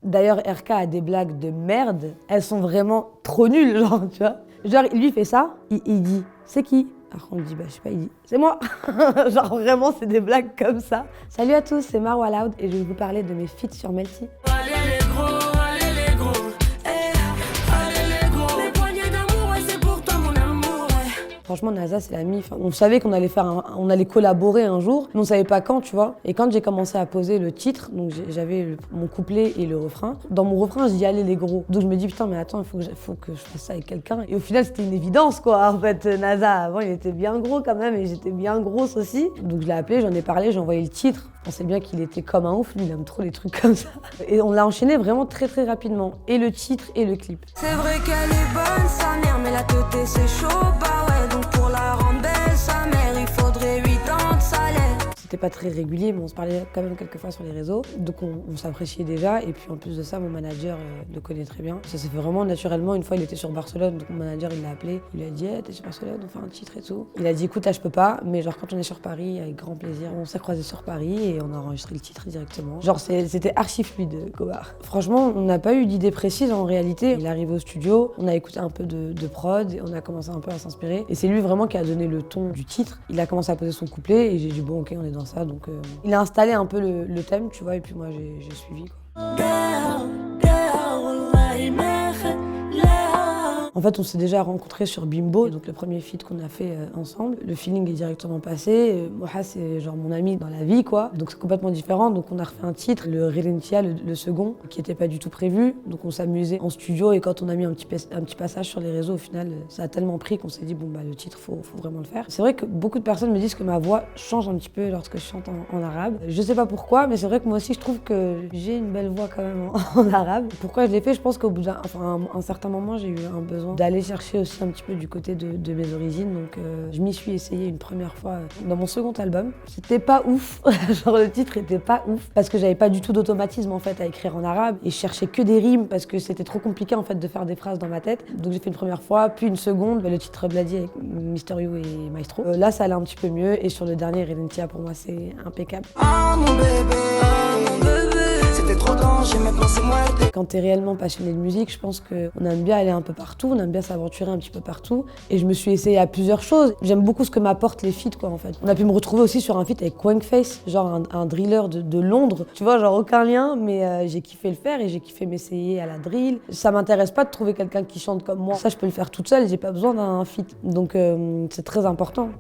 D'ailleurs, RK a des blagues de merde, elles sont vraiment trop nulles, genre, tu vois. Genre, lui fait ça, il dit « C'est qui ?» Alors on lui dit « Bah, je sais pas », il dit « C'est moi !» Genre, vraiment, c'est des blagues comme ça. Salut à tous, c'est Marwa Loud et je vais vous parler de mes feats sur Melty. Allez les gros, allez les gros, allez les gros, les poignées d'amour, ouais, c'est pour toi mon amour, ouais. Franchement, NASA, c'est la mif. On savait qu'on allait on allait collaborer un jour, mais on savait pas quand, tu vois. Et quand j'ai commencé à poser le titre, donc j'avais mon couplet et le refrain. Dans mon refrain, je dis allez les gros. Donc je me dis putain, mais attends, il faut que je fasse ça avec quelqu'un. Et au final, c'était une évidence, quoi. En fait, NASA, avant, il était bien gros quand même, et j'étais bien grosse aussi. Donc je l'ai appelé, j'en ai parlé, j'ai envoyé le titre. On sait bien qu'il était comme un ouf, lui, il aime trop les trucs comme ça. Et on l'a enchaîné vraiment très très rapidement. Et le titre et le clip. C'est vrai qu'elle est bonne, sa mère, mais la teuté c'est chaud, bah ouais, donc pour la rendre belle, sa mère, il faudrait 8 ans de salaire. C'était pas très régulier, mais on se parlait quand même quelques fois sur les réseaux. Donc on s'appréciait déjà. Et puis en plus de ça, mon manager le connaît très bien. Ça s'est fait vraiment naturellement. Une fois, il était sur Barcelone, donc mon manager, il l'a appelé. Il lui a dit hey, t'es sur Barcelone, on fait un titre et tout. Il a dit écoute, là, je peux pas, mais genre quand on est sur Paris, avec grand plaisir. On s'est croisés sur Paris et on a enregistré le titre directement. Genre c'était archi fluide, Kobar. Franchement, on n'a pas eu d'idée précise en réalité. Il est arrivé au studio, on a écouté un peu de prod, et on a commencé un peu à s'inspirer. Et c'est lui vraiment qui a donné le ton du titre. Il a commencé à poser son couplet et j'ai dit bon ok, on est dans ça. Donc il a installé un peu le thème, tu vois, et puis moi j'ai suivi quoi. En fait, on s'est déjà rencontrés sur Bimbo, donc le premier feat qu'on a fait ensemble. Le feeling est directement passé. Moha, c'est genre mon ami dans la vie, quoi. Donc c'est complètement différent. Donc on a refait un titre, le Relentia, le second, qui n'était pas du tout prévu. Donc on s'amusait en studio et quand on a mis un petit passage sur les réseaux, au final, ça a tellement pris qu'on s'est dit bon bah le titre, faut vraiment le faire. C'est vrai que beaucoup de personnes me disent que ma voix change un petit peu lorsque je chante en arabe. Je sais pas pourquoi, mais c'est vrai que moi aussi je trouve que j'ai une belle voix quand même en arabe. Pourquoi je l'ai fait? Je pense qu'au bout d'un un certain moment, j'ai eu un besoin d'aller chercher aussi un petit peu du côté de mes origines. Donc je m'y suis essayée une première fois dans mon second album. C'était pas ouf, genre le titre était pas ouf parce que j'avais pas du tout d'automatisme en fait à écrire en arabe et je cherchais que des rimes parce que c'était trop compliqué en fait de faire des phrases dans ma tête. Donc j'ai fait une première fois, puis une seconde, le titre Bloody avec Mister You et Maestro. Là ça allait un petit peu mieux et sur le dernier Relentia pour moi c'est impeccable. Ah mon bébé, c'était trop danger, maintenant c'est moi. Quand t'es réellement passionné de musique, je pense qu'on aime bien aller un peu partout, on aime bien s'aventurer un petit peu partout. Et je me suis essayée à plusieurs choses. J'aime beaucoup ce que m'apportent les feats, quoi, en fait. On a pu me retrouver aussi sur un feat avec Quankface, genre un driller de Londres. Tu vois, genre aucun lien, mais j'ai kiffé le faire et j'ai kiffé m'essayer à la drill. Ça m'intéresse pas de trouver quelqu'un qui chante comme moi. Ça, je peux le faire toute seule, j'ai pas besoin d'un feat. Donc c'est très important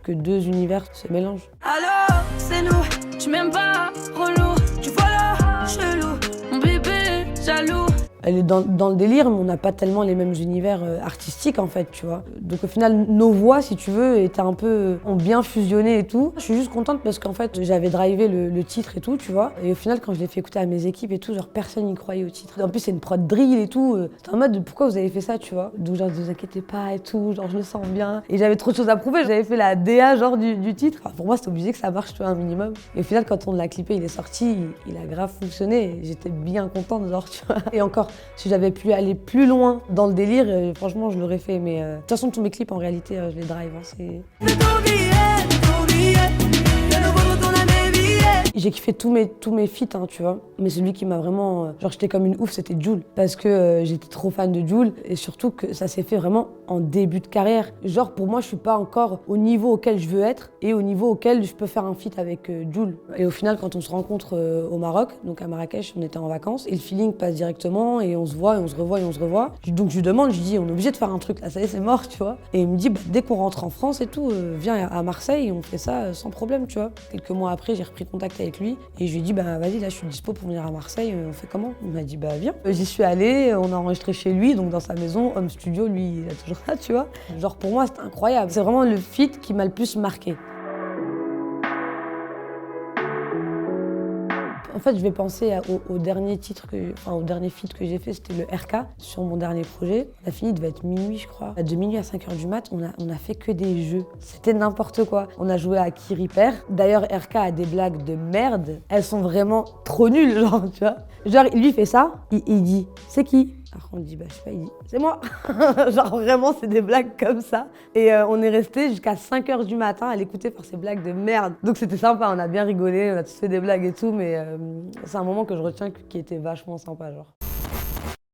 que deux univers se mélangent. Alors, c'est nous, tu m'aimes pas, relou, tu vois là, chelou, mon bébé, jaloux. Elle est dans le délire, mais on n'a pas tellement les mêmes univers artistiques en fait, tu vois. Donc au final, nos voix, si tu veux, étaient un peu, ont bien fusionné et tout. Je suis juste contente parce qu'en fait, j'avais drivé le titre et tout, tu vois. Et au final, quand je l'ai fait écouter à mes équipes et tout, genre personne n'y croyait au titre. En plus, c'est une prod drill et tout. C'était en mode, pourquoi vous avez fait ça, tu vois. Donc genre, ne vous inquiétez pas et tout, genre je le sens bien. Et j'avais trop de choses à prouver, j'avais fait la DA genre du titre. Enfin, pour moi, c'était obligé que ça marche, tu vois, un minimum. Et au final, quand on l'a clippé, il est sorti, il a grave fonctionné. J'étais bien contente, genre, tu vois. Et encore, si j'avais pu aller plus loin dans le délire, franchement, je l'aurais fait. Mais de toute façon, tous mes clips, en réalité, je les drive. Hein, J'ai kiffé tous mes feats, hein, tu vois. Mais celui qui m'a vraiment... genre, j'étais comme une ouf, c'était Jul. Parce que j'étais trop fan de Jul. Et surtout que ça s'est fait vraiment en début de carrière. Genre, pour moi, je suis pas encore au niveau auquel je veux être et au niveau auquel je peux faire un feat avec Jul. Et au final, quand on se rencontre au Maroc, donc à Marrakech, on était en vacances, et le feeling passe directement, et on se voit, et on se revoit, et on se revoit. Donc je lui demande, je lui dis, on est obligé de faire un truc, là, ça y est, c'est mort, tu vois. Et il me dit, bah, dès qu'on rentre en France et tout, viens à Marseille, et on fait ça sans problème, tu vois. Quelques mois après, j'ai repris contact avec lui, et je lui ai dit, bah vas-y, là, je suis dispo pour venir à Marseille, on fait comment? Il m'a dit, bah viens. J'y suis allée, on a enregistré chez lui, donc dans sa maison, home studio, lui, il est toujours là, tu vois. Genre pour moi, c'était incroyable. C'est vraiment le feat qui m'a le plus marqué. En fait, je vais penser au dernier titre, au dernier feat que j'ai fait, c'était le RK sur mon dernier projet. On a fini, il devait être minuit, je crois. De minuit à 5h du mat, on a fait que des jeux. C'était n'importe quoi. On a joué à Qui Repair. D'ailleurs, RK a des blagues de merde. Elles sont vraiment trop nulles, genre, tu vois. Genre, lui fait ça, il dit « C'est qui ?» Après on dit bah je sais pas, il dit c'est moi. Genre vraiment c'est des blagues comme ça. Et on est resté jusqu'à 5h du matin à l'écouter faire ces blagues de merde. Donc c'était sympa, on a bien rigolé, on a tous fait des blagues et tout, mais c'est un moment que je retiens qui était vachement sympa genre.